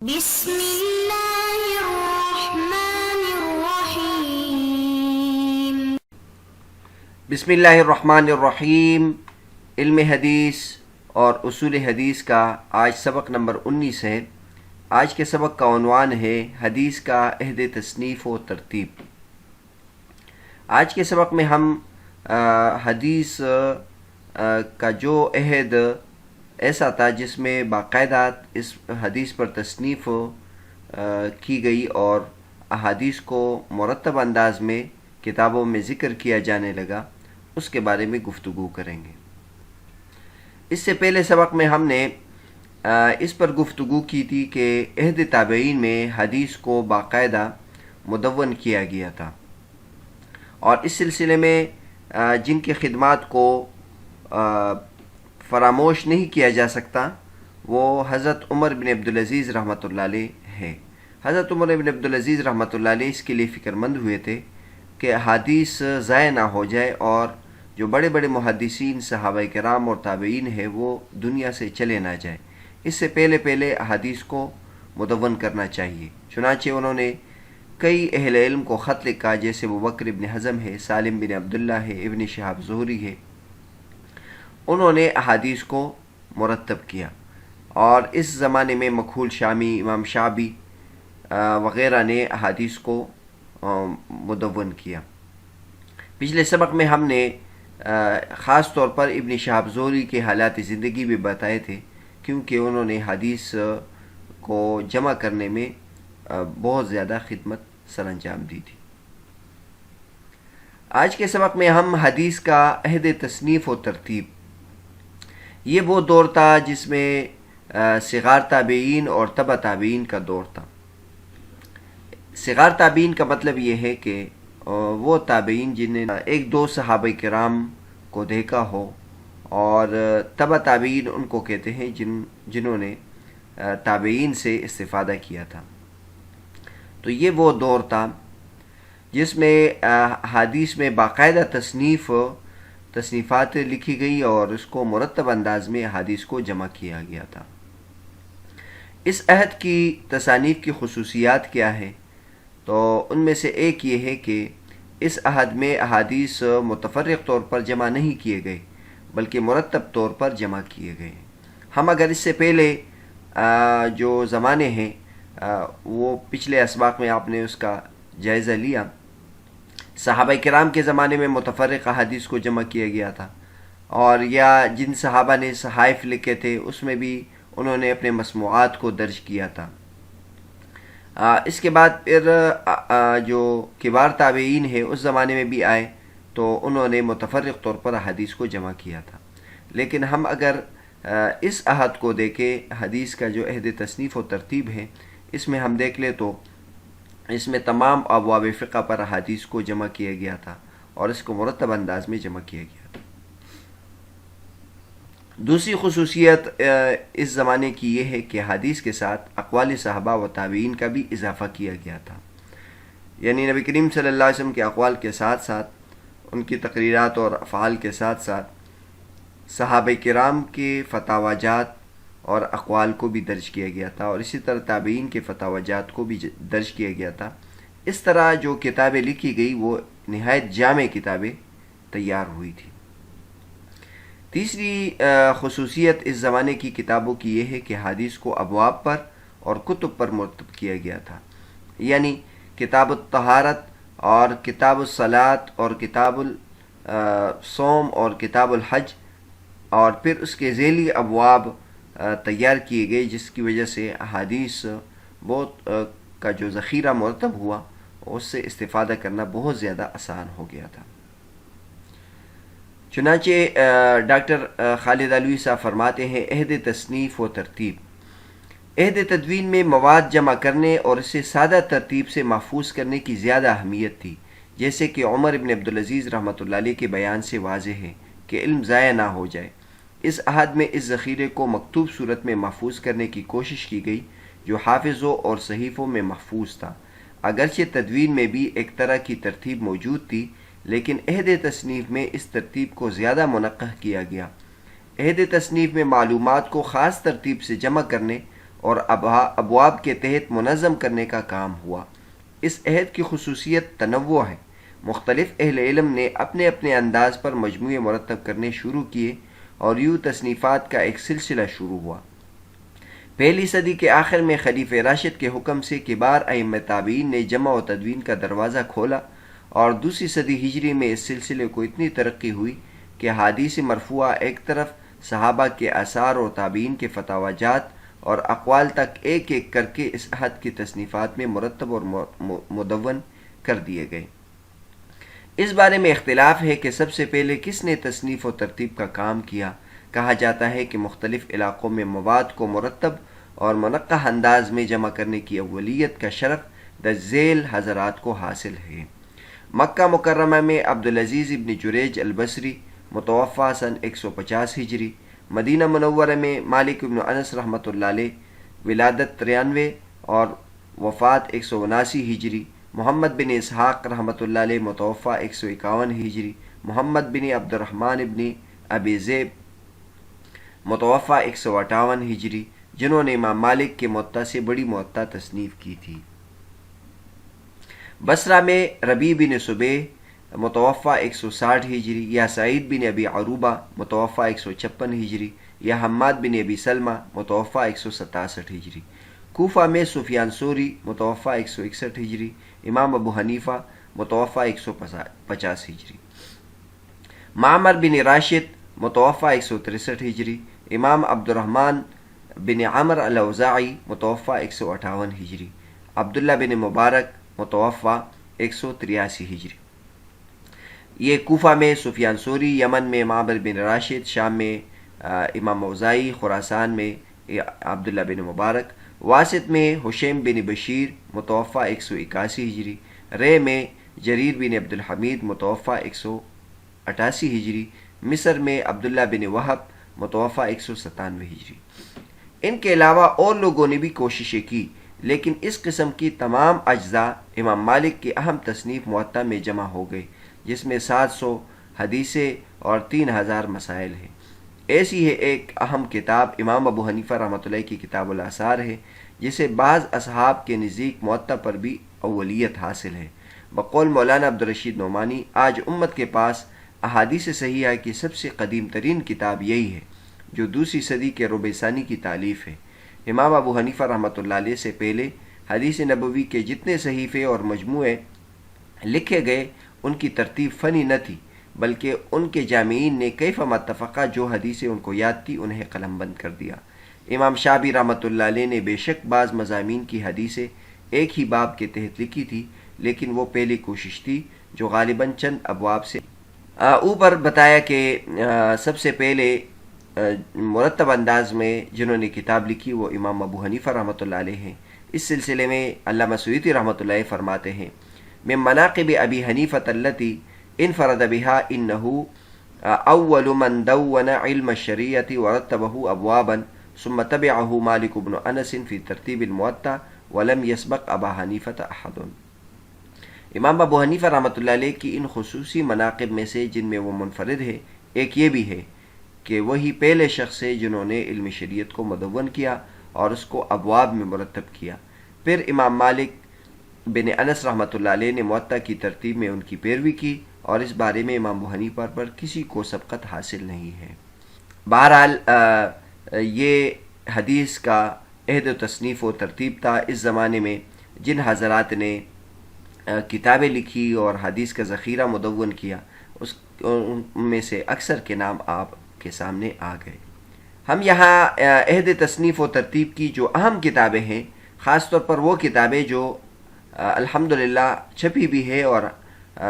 بسم اللہ الرحمن الرحیم۔ بسم اللہ الرحمن الرحیم۔ علم حدیث اور اصول حدیث کا آج سبق نمبر 19 ہے۔ آج کے سبق کا عنوان ہے حدیث کا عہد تصنیف و ترتیب۔ آج کے سبق میں ہم حدیث کا جو عہد ایسا تھا جس میں باقاعدہ اس حدیث پر تصنیف کی گئی اور احادیث کو مرتب انداز میں کتابوں میں ذکر کیا جانے لگا، اس کے بارے میں گفتگو کریں گے۔ اس سے پہلے سبق میں ہم نے اس پر گفتگو کی تھی کہ عہد تابعین میں حدیث کو باقاعدہ مدون کیا گیا تھا، اور اس سلسلے میں جن کی خدمات کو فراموش نہیں کیا جا سکتا وہ حضرت عمر بن عبدالعزیز رحمۃ اللہ علیہ ہے۔ حضرت عمر بن عبدالعزیز رحمۃ اللہ علیہ اس کے لیے فکر مند ہوئے تھے کہ حدیث ضائع نہ ہو جائے اور جو بڑے بڑے محدثین صحابہ کرام اور تابعین ہیں وہ دنیا سے چلے نہ جائے، اس سے پہلے حدیث کو مدون کرنا چاہیے۔ چنانچہ انہوں نے کئی اہل علم کو خط لکھا، جیسے ابوبکر ابن حزم ہے، سالم بن عبداللہ ہے، ابن شہاب زہری ہے۔ انہوں نے احادیث کو مرتب کیا، اور اس زمانے میں مکحول شامی، امام شعبی وغیرہ نے احادیث کو مدون کیا۔ پچھلے سبق میں ہم نے خاص طور پر ابن شہاب زہری کے حالات زندگی بھی بتائے تھے، کیونکہ انہوں نے حدیث کو جمع کرنے میں بہت زیادہ خدمت سر انجام دی تھی۔ آج کے سبق میں ہم حدیث کا عہد تصنیف و ترتیب، یہ وہ دور تھا جس میں صغار تابعین اور تبع تابعین کا دور تھا۔ صغار تابعین کا مطلب یہ ہے کہ وہ تابعین جنہیں ایک دو صحابہ کرام کو دیکھا ہو، اور تبع تابعین ان کو کہتے ہیں جنہوں نے تابعین سے استفادہ کیا تھا۔ تو یہ وہ دور تھا جس میں حدیث میں باقاعدہ تصنیفات لکھی گئی اور اس کو مرتب انداز میں حدیث کو جمع کیا گیا تھا۔ اس عہد کی تصانیف کی خصوصیات کیا ہے؟ تو ان میں سے ایک یہ ہے کہ اس عہد میں احادیث متفرق طور پر جمع نہیں کیے گئے بلکہ مرتب طور پر جمع کیے گئے۔ ہم اگر اس سے پہلے جو زمانے ہیں وہ پچھلے اسباق میں آپ نے اس کا جائزہ لیا، صحابہ کرام کے زمانے میں متفرق احادیث کو جمع کیا گیا تھا، اور یا جن صحابہ نے صحائف لکھے تھے اس میں بھی انہوں نے اپنے مسموعات کو درج کیا تھا۔ اس کے بعد پھر جو کبار تابعین ہیں اس زمانے میں بھی آئے تو انہوں نے متفرق طور پر احادیث کو جمع کیا تھا۔ لیکن ہم اگر اس عہد کو دیکھیں، حدیث کا جو عہد تصنیف و ترتیب ہے، اس میں ہم دیکھ لیں تو اس میں تمام ابواب فقہ پر احادیث کو جمع کیا گیا تھا اور اس کو مرتب انداز میں جمع کیا گیا تھا۔ دوسری خصوصیت اس زمانے کی یہ ہے کہ حدیث کے ساتھ اقوال صحابہ و تابعین کا بھی اضافہ کیا گیا تھا، یعنی نبی کریم صلی اللہ علیہ وسلم کے اقوال کے ساتھ ساتھ، ان کی تقریرات اور افعال کے ساتھ ساتھ صحابہ کرام کے فتاوی جات اور اقوال کو بھی درج کیا گیا تھا، اور اسی طرح تابعین کے فتاوی جات کو بھی درج کیا گیا تھا۔ اس طرح جو کتابیں لکھی گئی وہ نہایت جامع کتابیں تیار ہوئی تھی۔ تیسری خصوصیت اس زمانے کی کتابوں کی یہ ہے کہ حدیث کو ابواب پر اور کتب پر مرتب کیا گیا تھا، یعنی کتاب الطہارت اور کتاب الصلاۃ اور کتاب الصوم اور کتاب الحج، اور پھر اس کے ذیلی ابواب تیار کیے گئے، جس کی وجہ سے احادیث بہت کا جو ذخیرہ مرتب ہوا اس سے استفادہ کرنا بہت زیادہ آسان ہو گیا تھا۔ چنانچہ ڈاکٹر خالد علوی صاحب فرماتے ہیں، عہد تصنیف و ترتیب، عہد تدوین میں مواد جمع کرنے اور اسے سادہ ترتیب سے محفوظ کرنے کی زیادہ اہمیت تھی، جیسے کہ عمر بن عبدالعزیز رحمۃ اللہ علیہ کے بیان سے واضح ہے کہ علم ضائع نہ ہو جائے۔ اس عہد میں اس ذخیرے کو مکتوب صورت میں محفوظ کرنے کی کوشش کی گئی جو حافظوں اور صحیفوں میں محفوظ تھا۔ اگرچہ تدوین میں بھی ایک طرح کی ترتیب موجود تھی، لیکن عہد تصنیف میں اس ترتیب کو زیادہ منقح کیا گیا۔ عہد تصنیف میں معلومات کو خاص ترتیب سے جمع کرنے اور ابواب کے تحت منظم کرنے کا کام ہوا۔ اس عہد کی خصوصیت تنوع ہے۔ مختلف اہل علم نے اپنے اپنے انداز پر مجموعے مرتب کرنے شروع کیے اور یوں تصنیفات کا ایک سلسلہ شروع ہوا۔ پہلی صدی کے آخر میں خلیفہ راشد کے حکم سے کبار ائمہ تابعین نے جمع و تدوین کا دروازہ کھولا، اور دوسری صدی ہجری میں اس سلسلے کو اتنی ترقی ہوئی کہ حدیث مرفوعہ ایک طرف، صحابہ کے آثار اور تابعین کے فتاوی جات اور اقوال تک ایک ایک کر کے اس عہد کی تصنیفات میں مرتب اور مدون کر دیے گئے۔ اس بارے میں اختلاف ہے کہ سب سے پہلے کس نے تصنیف و ترتیب کا کام کیا۔ کہا جاتا ہے کہ مختلف علاقوں میں مواد کو مرتب اور منقح انداز میں جمع کرنے کی اولیت کا شرف دذیل حضرات کو حاصل ہے۔ مکہ مکرمہ میں عبدالعزیز ابن جریج البصری متوفی سن 150 ہجری، مدینہ منورہ میں مالک ابن انس رحمۃ اللہ علیہ ولادت 93 اور وفات 179 ہجری، محمد بن اسحاق رحمۃ اللہ علیہ متوفی 151 ہجری، محمد بن عبد الرحمن ابن ابی ذئب متوفی 158 ہجری، جنہوں نے امام مالک کے موطا سے بڑی موطا تصنیف کی تھی۔ بصرہ میں ربیع بن صبیح متوفی 160 ہجری، یا سعید بن ابی عروبہ متوفی 156 ہجری، یا حماد بن ابی سلمہ متوفی 167 ہجری۔ کوفہ میں سفیان ثوری متوفی 161 ہجری، امام ابو حنیفہ متوفی 150 ہجری، معمر بن راشد متوفی 163 ہجری، امام عبد الرحمن بن عمر الاوزاعی متوفی 158 ہجری، عبداللہ بن مبارک متوفی 183 ہجری۔ یہ کوفہ میں سفیان ثوری، یمن میں معمر بن راشد، شام میں امام اوزاعی، خراسان میں عبداللہ بن مبارک، واسط میں حشیم بن بشیر متوفی 181 ہجری، رے میں جریر بن عبد الحمید متوفی 188 ہجری، مصر میں عبداللہ بن وہب متوفی 197 ہجری۔ ان کے علاوہ اور لوگوں نے بھی کوششیں کی، لیکن اس قسم کی تمام اجزاء امام مالک کی اہم تصنیف موطا میں جمع ہو گئی، جس میں 700 حدیثیں اور 3000 مسائل ہیں۔ ایسی ہے ایک اہم کتاب امام ابو حنیفہ رحمۃ اللہ کی کتاب الاثار ہے، جسے بعض اصحاب کے نزدیک موطا پر بھی اولیت حاصل ہے۔ بقول مولانا عبدالرشید نعمانی، آج امت کے پاس احادیث صحیحہ کی سب سے قدیم ترین کتاب یہی ہے، جو دوسری صدی کے ربع ثانی کی تالیف ہے۔ امام ابو حنیفہ رحمۃ اللہ علیہ سے پہلے حدیث نبوی کے جتنے صحیفے اور مجموعے لکھے گئے، ان کی ترتیب فنی نہ تھی، بلکہ ان کے جامعین نے کیفما اتفقا جو حدیثیں ان کو یاد تھی انہیں قلم بند کر دیا۔ امام شابی رحمۃ اللہ علیہ نے بے شک بعض مضامین کی حدیثیں ایک ہی باب کے تحت لکھی تھی، لیکن وہ پہلی کوشش تھی جو غالباً چند ابواب سے اوپر بتایا کہ سب سے پہلے مرتب انداز میں جنہوں نے کتاب لکھی وہ امام ابو حنیفہ رحمۃ اللہ علیہ ہیں۔ اس سلسلے میں علامہ سیوطی رحمۃ اللہ علیہ فرماتے ہیں، من مناقب ابی حنیفۃ التی انفرد بها انه اول من دون علم الشریعۃ ورتبه ابوابا ثم تبعه مالک بن انس فی ترتیب الموطا ولم يسبق ابا حنیفۃ احد۔ امام ابو حنیفہ رحمۃ اللہ علیہ کی ان خصوصی مناقب میں سے جن میں وہ منفرد ہے، ایک یہ بھی ہے کہ وہی پہلے شخص ہے جنہوں نے علم شریعت کو مدون کیا اور اس کو ابواب میں مرتب کیا۔ پھر امام مالک بن انس رحمۃ اللہ علیہ نے موطا کی ترتیب میں ان کی پیروی کی، اور اس بارے میں امام ابو حنیفہ پر کسی کو سبقت حاصل نہیں ہے۔ بہرحال یہ حدیث کا عہد و تصنیف و ترتیب تھا۔ اس زمانے میں جن حضرات نے کتابیں لکھی اور حدیث کا ذخیرہ مدون کیا، ان میں سے اکثر کے نام آپ کے سامنے آ گئے۔ ہم یہاں عہد تصنیف و ترتیب کی جو اہم کتابیں ہیں، خاص طور پر وہ کتابیں جو الحمدللہ چھپی بھی ہے اور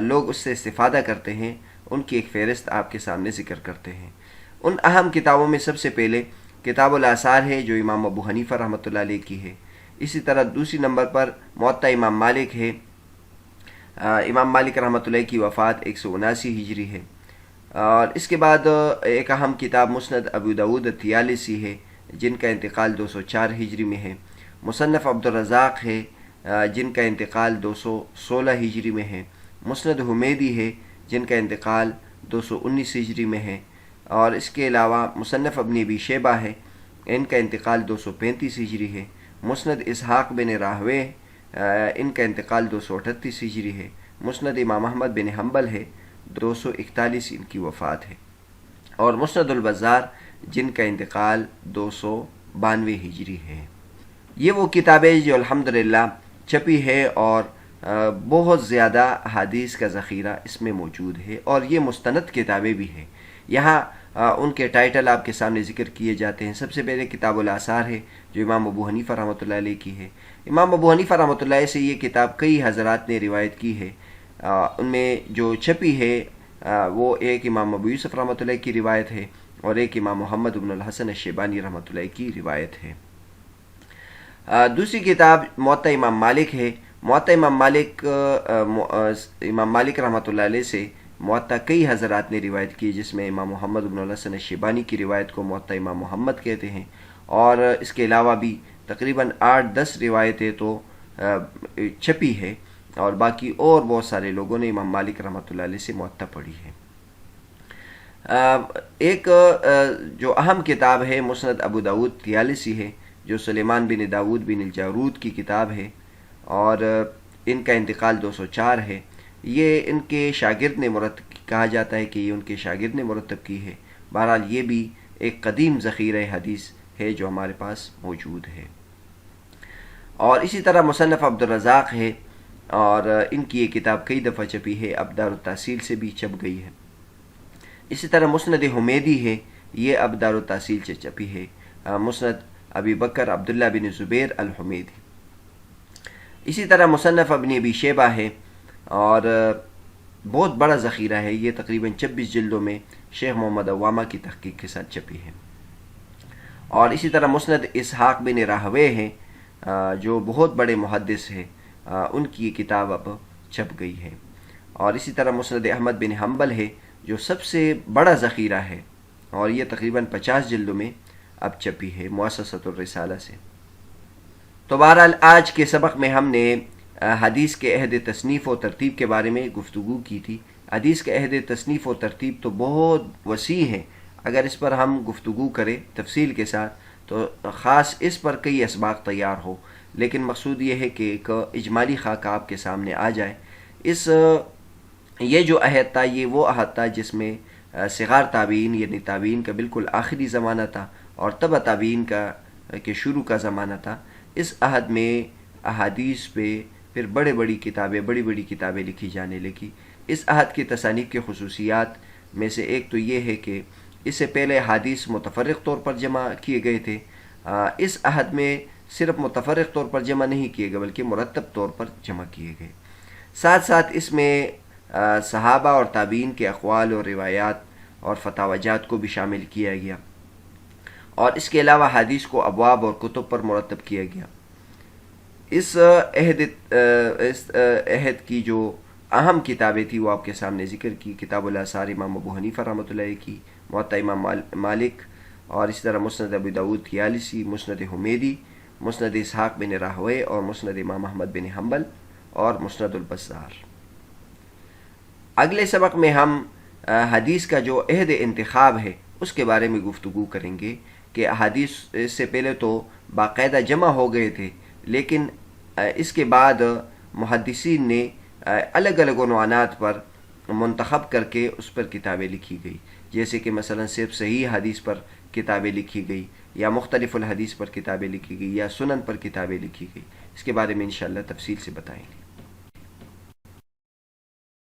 لوگ اس سے استفادہ کرتے ہیں، ان کی ایک فہرست آپ کے سامنے ذکر کرتے ہیں۔ ان اہم کتابوں میں سب سے پہلے کتاب الاثار ہے جو امام ابو حنیفہ رحمۃ اللہ علیہ کی ہے۔ اسی طرح دوسری نمبر پر موطا امام مالک ہے۔ امام مالک رحمۃ اللہ کی وفات 179 ہجری ہے۔ اور اس کے بعد ایک اہم کتاب مسند ابو داود الطیالسی ہے، جن کا انتقال 204 ہجری میں ہے۔ مصنف عبد الرزاق ہے، جن کا انتقال 216 ہجری میں ہے۔ مسند حمیدی ہے، جن کا انتقال 219 ہجری میں ہے۔ اور اس کے علاوہ مصنف ابن ابی شیبہ ہے، ان کا انتقال 235 ہجری ہے۔ مسند اسحاق بن راہوے ان کا انتقال 238 ہجری ہے۔ مسند امام احمد بن حنبل ہے، 241 ان کی وفات ہے۔ اور مسند البزار جن کا انتقال 292 ہجری ہے۔ یہ وہ کتابیں جو الحمدللہ چھپی ہے اور بہت زیادہ احادیث کا ذخیرہ اس میں موجود ہے، اور یہ مستند کتابیں بھی ہیں۔ یہاں ان کے ٹائٹل آپ کے سامنے ذکر کیے جاتے ہیں۔ سب سے پہلے کتاب الاثار ہے جو امام ابو حنیفہ رحمۃ اللہ علیہ کی ہے۔ امام ابو حنیفہ رحمۃ اللہ علیہ سے یہ کتاب کئی حضرات نے روایت کی ہے۔ ان میں جو چھپی ہے وہ ایک امام ابو یوسف رحمۃ اللہ کی روایت ہے اور ایک امام محمد بن الحسن الشیبانی رحمۃ اللہ کی روایت ہے۔ دوسری کتاب موطا امام مالک ہے۔ موطا امام مالک رحمۃ اللہ علیہ سے موطا کئی حضرات نے روایت کی، جس میں امام محمد بن الحسن الشیبانی کی روایت کو موطا امام محمد کہتے ہیں، اور اس کے علاوہ بھی تقریباً 8-10 روایتیں تو چھپی ہے، اور باقی اور بہت سارے لوگوں نے امام مالک رحمۃ اللہ علیہ سے موطا پڑھی ہے۔ ایک جو اہم کتاب ہے مسند ابو داود طیالسی ہے، جو سلیمان بن داود بن الجارود کی کتاب ہے، اور ان کا انتقال 204 ہے۔ یہ ان کے شاگرد نے کہا جاتا ہے کہ یہ ان کے شاگرد نے مرتب کی ہے۔ بہرحال یہ بھی ایک قدیم ذخیرہ حدیث ہے جو ہمارے پاس موجود ہے۔ اور اسی طرح مصنف عبدالرزاق ہے، اور ان کی یہ کتاب کئی دفعہ چھپی ہے، اب دارالتحصیل سے بھی چھپ گئی ہے۔ اسی طرح مسند حمیدی ہے، یہ اب دارالتحصیل سے چھپی ہے، مسند ابی بکر عبداللہ بن زبیر الحمیدی۔ اسی طرح مصنف ابن ابی شیبہ ہے، اور بہت بڑا ذخیرہ ہے، یہ تقریباً 26 جلدوں میں شیخ محمد عوامہ کی تحقیق کے ساتھ چھپی ہے۔ اور اسی طرح مسند اسحاق بن راہوے ہے، جو بہت بڑے محدث ہیں، ان کی یہ کتاب اب چھپ گئی ہے۔ اور اسی طرح مسند احمد بن حنبل ہے، جو سب سے بڑا ذخیرہ ہے، اور یہ تقریباً 50 جلدوں میں اب چھپی ہے مؤسسۃ الرسالہ سے۔ تو بہرحال آج کے سبق میں ہم نے حدیث کے عہد تصنیف و ترتیب کے بارے میں گفتگو کی تھی۔ حدیث کے عہد تصنیف و ترتیب تو بہت وسیع ہے، اگر اس پر ہم گفتگو کریں تفصیل کے ساتھ تو خاص اس پر کئی اسباق تیار ہو، لیکن مقصود یہ ہے کہ ایک اجمالی خاکہ آپ کے سامنے آ جائے۔ یہ جو عہد تھا یہ وہ عہد تھا جس میں صغار تابعین یعنی تابعین کا بالکل آخری زمانہ تھا اور تبع تابعین کے شروع کا زمانہ تھا۔ اس عہد میں احادیث پہ پھر بڑی بڑی کتابیں لکھی جانے لگی۔ اس عہد کی تصانیف کی خصوصیات میں سے ایک تو یہ ہے کہ اس سے پہلے احادیث متفرق طور پر جمع کیے گئے تھے، اس عہد میں صرف متفرق طور پر جمع نہیں کیے گئے بلکہ مرتب طور پر جمع کیے گئے۔ ساتھ ساتھ اس میں صحابہ اور تابعین کے اقوال اور روایات اور فتاویات کو بھی شامل کیا گیا، اور اس کے علاوہ حدیث کو ابواب اور کتب پر مرتب کیا گیا۔ اس عہد کی جو اہم کتابیں تھیں وہ آپ کے سامنے ذکر کی، کتاب الاثار امام ابو حنیفہ رحمۃ اللہ کی، موطا امام مالک، اور اسی طرح مسند ابو داود طیالسی، مسند حمیدی، مسند اسحاق بن راہوے، اور مسند امام احمد بن حنبل، اور مسند البزار۔ اگلے سبق میں ہم حدیث کا جو عہد انتخاب ہے اس کے بارے میں گفتگو کریں گے کہ احادیث اس سے پہلے تو باقاعدہ جمع ہو گئے تھے، لیکن اس کے بعد محدثین نے الگ الگ عنوانات پر منتخب کر کے اس پر کتابیں لکھی گئی، جیسے کہ مثلا صرف صحیح حدیث پر کتابیں لکھی گئی، یا مختلف الحدیث پر کتابیں لکھی گئی، یا سنن پر کتابیں لکھی گئی۔ اس کے بارے میں انشاءاللہ تفصیل سے بتائیں گے۔